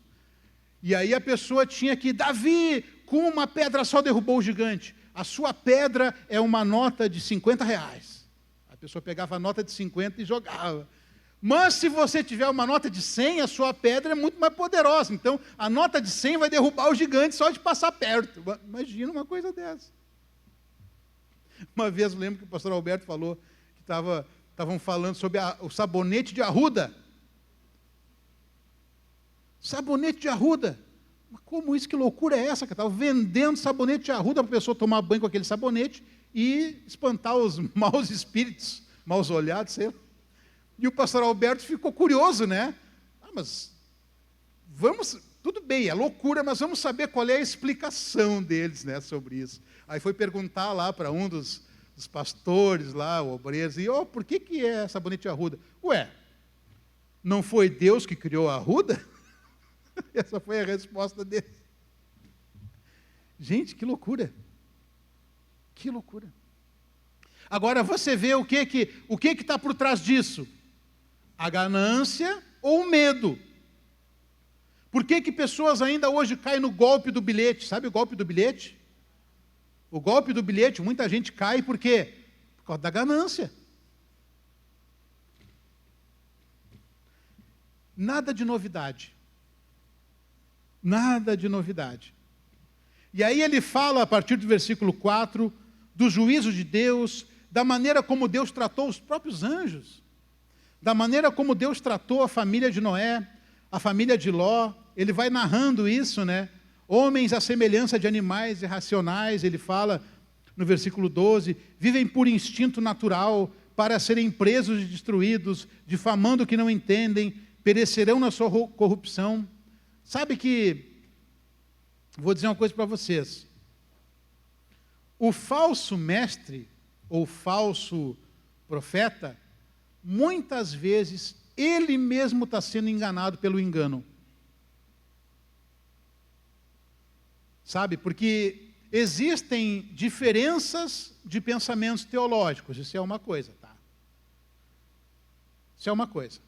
B: E aí a pessoa tinha que, Davi, com uma pedra só derrubou o gigante. A sua pedra é uma nota de R$50. A pessoa pegava a nota de 50 e jogava. Mas se você tiver uma nota de 100, a sua pedra é muito mais poderosa. Então, a nota de 100 vai derrubar o gigante só de passar perto. Imagina uma coisa dessa. Uma vez eu lembro que o pastor Alberto falou que estavam falando sobre o sabonete de arruda. Sabonete de arruda. Mas como isso? Que loucura é essa? Que estavam vendendo sabonete de arruda para a pessoa tomar banho com aquele sabonete e espantar os maus espíritos, maus olhados, sei lá. E o pastor Alberto ficou curioso, né? Mas tudo bem, é loucura, mas vamos saber qual é a explicação deles, né, sobre isso. Aí foi perguntar lá para um dos pastores lá, o obreiro, e por que é sabonete de arruda? Ué, não foi Deus que criou a arruda? Essa foi a resposta dele. Gente, que loucura. Que loucura. Agora você vê o que está por trás disso? A ganância ou o medo? Por que pessoas ainda hoje caem no golpe do bilhete? Sabe o golpe do bilhete? O golpe do bilhete, muita gente cai por quê? Por causa da ganância. Nada de novidade. Nada de novidade. E aí ele fala, a partir do versículo 4, do juízo de Deus, da maneira como Deus tratou os próprios anjos, da maneira como Deus tratou a família de Noé, a família de Ló. Ele vai narrando isso, né? Homens à semelhança de animais irracionais, ele fala no versículo 12, vivem por instinto natural, para serem presos e destruídos, difamando o que não entendem, perecerão na sua corrupção. Sabe que vou dizer uma coisa para vocês. O falso mestre, ou falso profeta, muitas vezes ele mesmo está sendo enganado pelo engano. Sabe? Porque existem diferenças de pensamentos teológicos, isso é uma coisa, tá? Isso é uma coisa.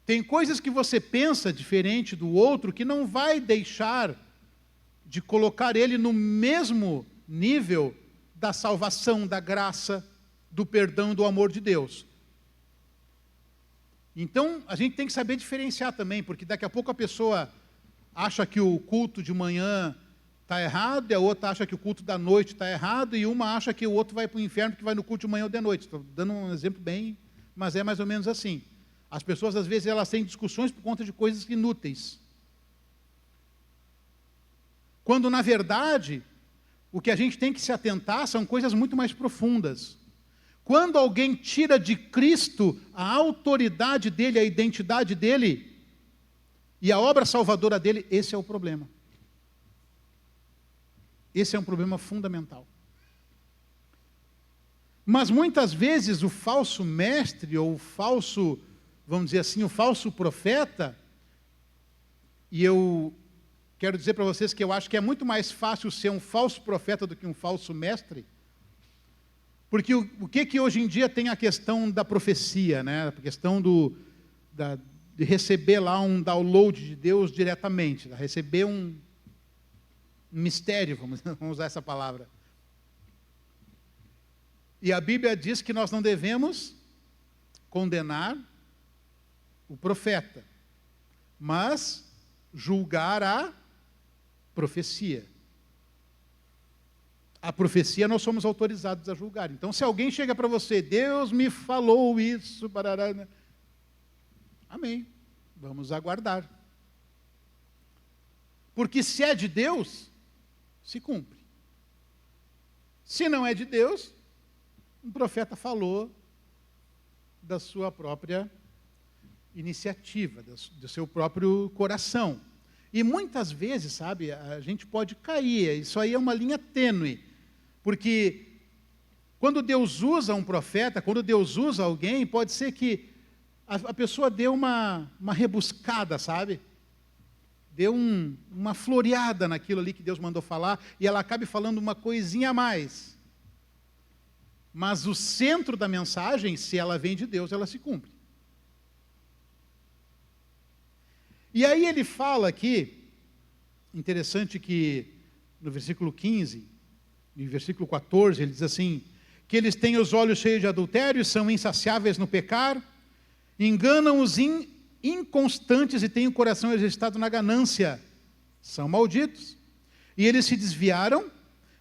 B: Tem coisas que você pensa diferente do outro que não vai deixar de colocar ele no mesmo nível da salvação, da graça, do perdão e do amor de Deus. Então, a gente tem que saber diferenciar também, porque daqui a pouco a pessoa acha que o culto de manhã está errado, e a outra acha que o culto da noite está errado, e uma acha que o outro vai para o inferno porque vai no culto de manhã ou de noite. Estou dando um exemplo bem, mas é mais ou menos assim. As pessoas, às vezes, elas têm discussões por conta de coisas inúteis. Quando, na verdade, o que a gente tem que se atentar são coisas muito mais profundas. Quando alguém tira de Cristo a autoridade dele, a identidade dele, e a obra salvadora dele, esse é o problema. Esse é um problema fundamental. Mas muitas vezes o falso mestre, ou o falso, vamos dizer assim, o falso profeta, e eu quero dizer para vocês que eu acho que é muito mais fácil ser um falso profeta do que um falso mestre, porque o que hoje em dia tem a questão da profecia, né? A questão de receber lá um download de Deus diretamente, receber um mistério, vamos usar essa palavra. E a Bíblia diz que nós não devemos condenar o profeta, mas julgar a profecia. A profecia nós somos autorizados a julgar. Então, se alguém chega para você, Deus me falou isso, barará, né? Amém. Vamos aguardar. Porque se é de Deus, se cumpre. Se não é de Deus, um profeta falou da sua própria iniciativa, do seu próprio coração. E muitas vezes, sabe, a gente pode cair, isso aí é uma linha tênue, porque quando Deus usa um profeta, quando Deus usa alguém, pode ser que a pessoa deu uma rebuscada, sabe? Deu uma floreada naquilo ali que Deus mandou falar, e ela acabe falando uma coisinha a mais. Mas o centro da mensagem, se ela vem de Deus, ela se cumpre. E aí ele fala aqui, interessante que no versículo 15, no versículo 14, ele diz assim, que eles têm os olhos cheios de adultério, são insaciáveis no pecar, enganam os inconstantes e têm o coração exercitado na ganância, são malditos. E eles se desviaram,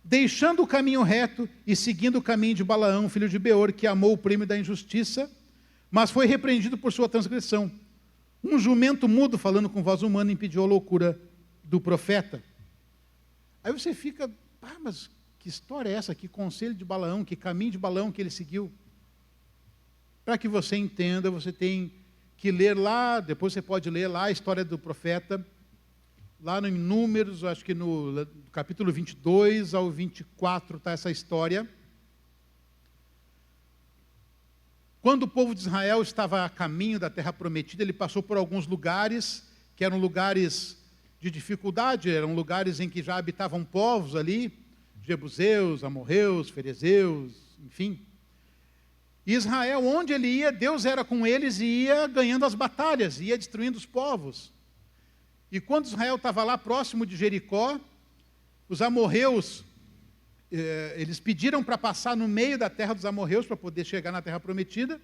B: deixando o caminho reto e seguindo o caminho de Balaão, filho de Beor, que amou o prêmio da injustiça, mas foi repreendido por sua transgressão. Um jumento mudo, falando com voz humana, impediu a loucura do profeta. Aí você fica, mas que história é essa? Que conselho de Balaão, que caminho de Balaão que ele seguiu? Para que você entenda, você tem que ler lá, depois você pode ler lá a história do profeta, lá no Números, acho que no capítulo 22 ao 24 está essa história. Quando o povo de Israel estava a caminho da terra prometida, ele passou por alguns lugares, que eram lugares de dificuldade, eram lugares em que já habitavam povos ali, jebuseus, amorreus, ferezeus, enfim. E Israel, onde ele ia, Deus era com eles e ia ganhando as batalhas, ia destruindo os povos. E quando Israel estava lá próximo de Jericó, os amorreus, eles pediram para passar no meio da terra dos amorreus, para poder chegar na terra prometida,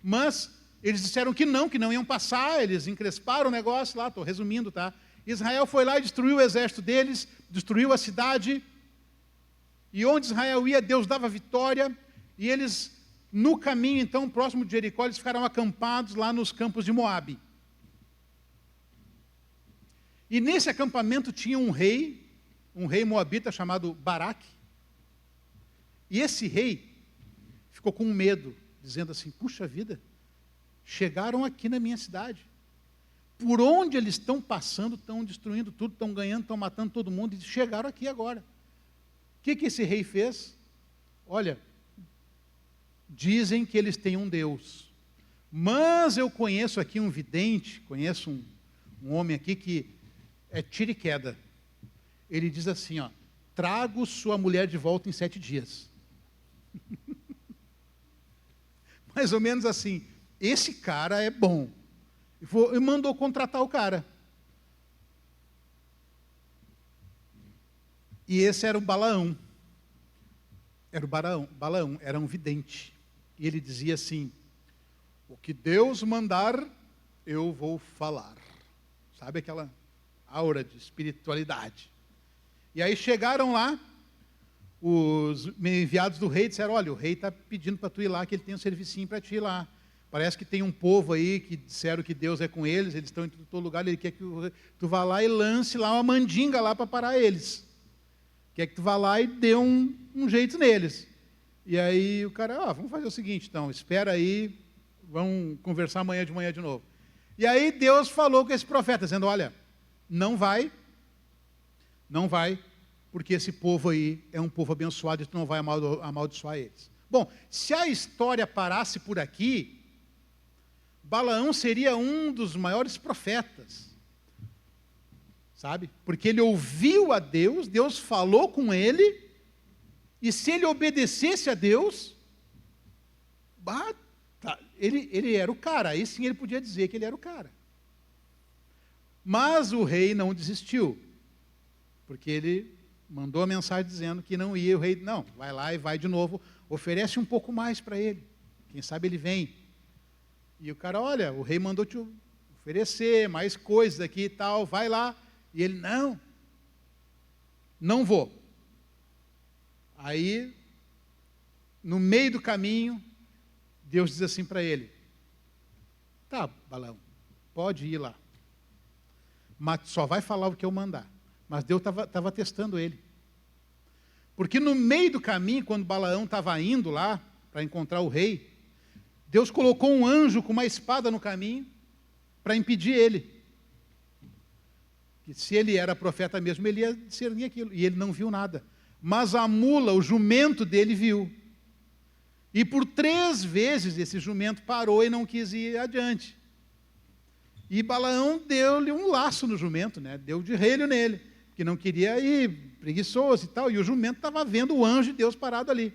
B: mas eles disseram que não iam passar, eles encresparam o negócio lá, estou resumindo, tá? Israel foi lá e destruiu o exército deles, destruiu a cidade, e onde Israel ia, Deus dava vitória, e eles, no caminho, então, próximo de Jericó, eles ficaram acampados lá nos campos de Moabe. E nesse acampamento tinha um rei moabita chamado Baraque. E esse rei ficou com medo, dizendo assim, puxa vida, chegaram aqui na minha cidade. por onde eles estão passando, estão destruindo tudo, estão ganhando, estão matando todo mundo, e chegaram aqui agora. O que esse rei fez? Olha, dizem que eles têm um Deus, mas eu conheço aqui um vidente, conheço um homem aqui que é tiro e queda. Ele diz assim, ó, trago sua mulher de volta em 7 dias. Mais ou menos assim, esse cara é bom. E mandou contratar o cara. E esse era o Balaão. Era o Balaão, era um vidente. E ele dizia assim, o que Deus mandar, eu vou falar. Sabe aquela aura de espiritualidade. E aí chegaram lá, os enviados do rei disseram, olha, o rei está pedindo para tu ir lá, que ele tem um servicinho para ti ir lá. Parece que tem um povo aí que disseram que Deus é com eles, eles estão em todo lugar, ele quer que tu vá lá e lance lá uma mandinga lá para parar eles. Quer que tu vá lá e dê um jeito neles. E aí o cara, vamos fazer o seguinte então, espera aí, vamos conversar amanhã de manhã de novo. E aí Deus falou com esse profeta, dizendo, olha, não vai, porque esse povo aí é um povo abençoado e tu não vai amaldiçoar eles. Bom, se a história parasse por aqui, Balaão seria um dos maiores profetas, sabe? Porque ele ouviu a Deus, Deus falou com ele, e se ele obedecesse a Deus, ele era o cara, aí sim ele podia dizer que ele era o cara. Mas o rei não desistiu, porque ele mandou a mensagem dizendo que não ia, o rei, não, vai lá e vai de novo, oferece um pouco mais para ele, quem sabe ele vem. E o cara, olha, o rei mandou te oferecer mais coisas aqui e tal, vai lá. E ele, não vou. Aí, no meio do caminho, Deus diz assim para ele, tá, Balaão, pode ir lá. Mas só vai falar o que eu mandar. Mas Deus estava testando ele. Porque no meio do caminho, quando Balaão estava indo lá para encontrar o rei, Deus colocou um anjo com uma espada no caminho para impedir ele. Que se ele era profeta mesmo, ele ia discernir aquilo. E ele não viu nada. Mas a mula, o jumento dele, viu. E por 3 vezes esse jumento parou e não quis ir adiante. E Balaão deu-lhe um laço no jumento, né? Deu de relho nele, que não queria ir, preguiçoso e tal. E o jumento estava vendo o anjo de Deus parado ali.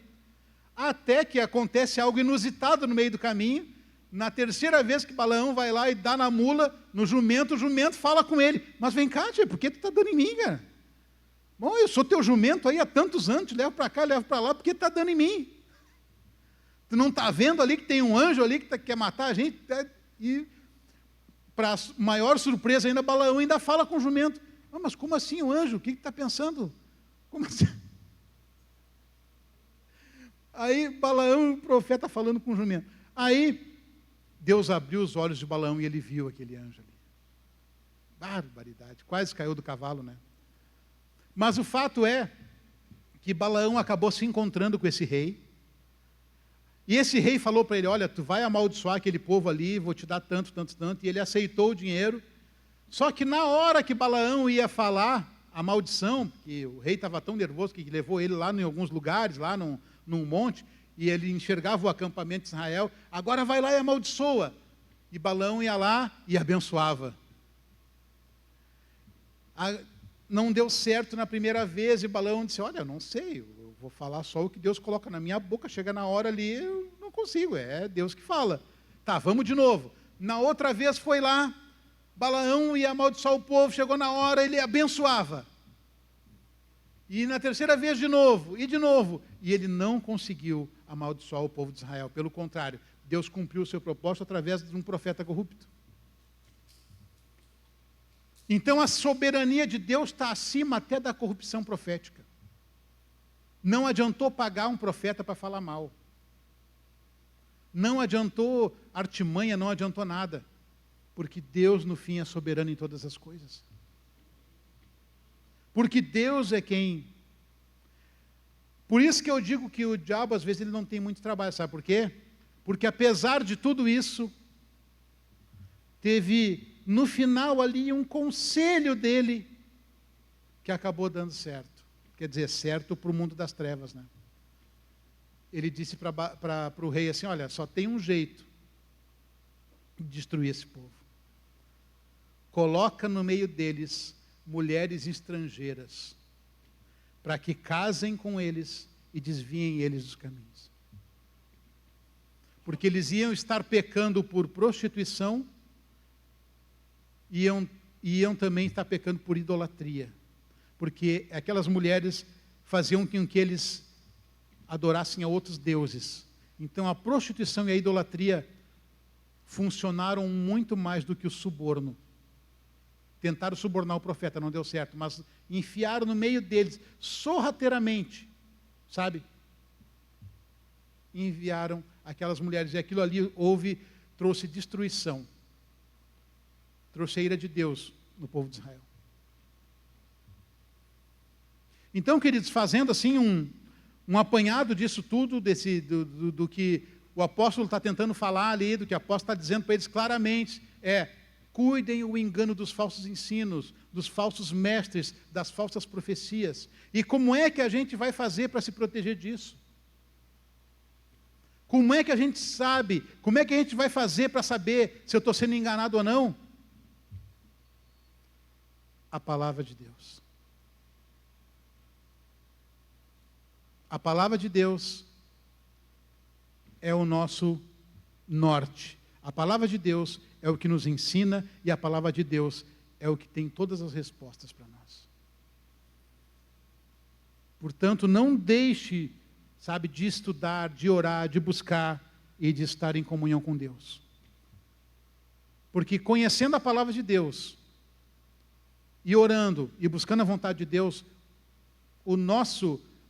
B: Até que acontece algo inusitado no meio do caminho. Na 3ª vez que Balaão vai lá e dá na mula, no jumento, o jumento fala com ele. Mas vem cá, tia, por que tu está dando em mim, cara? Bom, eu sou teu jumento aí há tantos anos, te levo para cá, levo para lá, por que tu está dando em mim? Tu não está vendo ali que tem um anjo ali que quer matar a gente? E, para maior surpresa ainda, Balaão ainda fala com o jumento. Mas como assim o anjo? O que está pensando? Como assim? Aí Balaão, o profeta, falando com o jumento. Aí Deus abriu os olhos de Balaão e ele viu aquele anjo ali. Barbaridade, quase caiu do cavalo, né? Mas o fato é que Balaão acabou se encontrando com esse rei. E esse rei falou para ele, olha, tu vai amaldiçoar aquele povo ali, vou te dar tanto. E ele aceitou o dinheiro. Só que na hora que Balaão ia falar a maldição, que o rei estava tão nervoso que levou ele lá em alguns lugares, lá num monte, e ele enxergava o acampamento de Israel, agora vai lá e amaldiçoa. E Balaão ia lá e abençoava. Não deu certo na primeira vez, e Balaão disse, olha, eu não sei, eu vou falar só o que Deus coloca na minha boca, chega na hora ali, eu não consigo, é Deus que fala. Tá, vamos de novo. Na outra vez foi lá, Balaão ia amaldiçoar o povo, chegou na hora, ele abençoava. E na 3ª vez de novo, e ele não conseguiu amaldiçoar o povo de Israel. Pelo contrário, Deus cumpriu o seu propósito através de um profeta corrupto. Então a soberania de Deus está acima até da corrupção profética. Não adiantou pagar um profeta para falar mal. Não adiantou artimanha, não adiantou nada. Porque Deus, no fim, é soberano em todas as coisas. Porque Deus é quem... Por isso que eu digo que o diabo, às vezes, ele não tem muito trabalho. Sabe por quê? Porque, apesar de tudo isso, teve no final ali, um conselho dele que acabou dando certo. Quer dizer, certo para o mundo das trevas, né? Ele disse para o rei assim, olha, só tem um jeito de destruir esse povo. Coloca no meio deles mulheres estrangeiras, para que casem com eles e desviem eles dos caminhos. Porque eles iam estar pecando por prostituição, iam também estar pecando por idolatria. Porque aquelas mulheres faziam com que eles adorassem a outros deuses. Então a prostituição e a idolatria funcionaram muito mais do que o suborno. Tentaram subornar o profeta, não deu certo, mas enfiaram no meio deles, sorrateiramente, sabe? Enviaram aquelas mulheres, e aquilo ali trouxe destruição, trouxe a ira de Deus no povo de Israel. Então, queridos, fazendo assim um apanhado disso tudo, do que o apóstolo está tentando falar ali, do que o apóstolo está dizendo para eles claramente, cuidem o engano dos falsos ensinos, dos falsos mestres, das falsas profecias. E como é que a gente vai fazer para se proteger disso? Como é que a gente sabe? Como é que a gente vai fazer para saber se eu estou sendo enganado ou não? A palavra de Deus. A palavra de Deus é o nosso norte. A palavra de Deus é o que nos ensina, e a palavra de Deus é o que tem todas as respostas para nós. Portanto, não deixe, de estudar, de orar, de buscar e de estar em comunhão com Deus. Porque conhecendo a palavra de Deus, e orando, e buscando a vontade de Deus,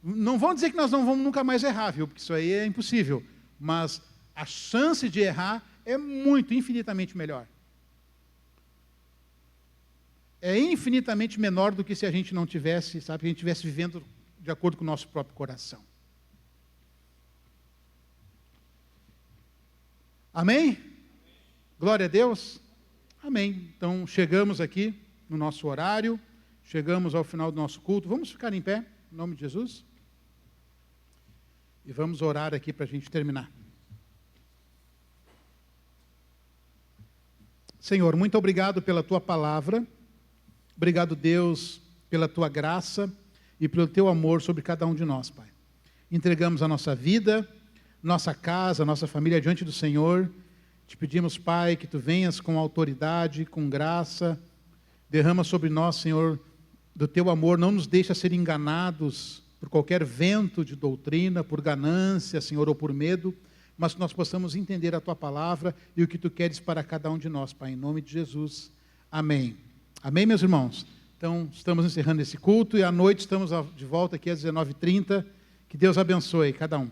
B: não vão dizer que nós não vamos nunca mais errar, viu? Porque isso aí é impossível. Mas a chance de errar é muito, infinitamente melhor. É infinitamente menor do que se a gente não tivesse, a gente estivesse vivendo de acordo com o nosso próprio coração. Amém? Glória a Deus? Amém. Então, chegamos aqui no nosso horário, chegamos ao final do nosso culto. Vamos ficar em pé, em nome de Jesus? E vamos orar aqui para a gente terminar. Senhor, muito obrigado pela Tua palavra. Obrigado, Deus, pela Tua graça e pelo Teu amor sobre cada um de nós, Pai. Entregamos a nossa vida, nossa casa, nossa família diante do Senhor. Te pedimos, Pai, que Tu venhas com autoridade, com graça. Derrama sobre nós, Senhor, do Teu amor. Não nos deixa ser enganados por qualquer vento de doutrina, por ganância, Senhor, ou por medo, mas que nós possamos entender a Tua palavra e o que Tu queres para cada um de nós, Pai, em nome de Jesus. Amém. Amém, meus irmãos? Então, estamos encerrando esse culto e à noite estamos de volta aqui às 19h30. Que Deus abençoe cada um.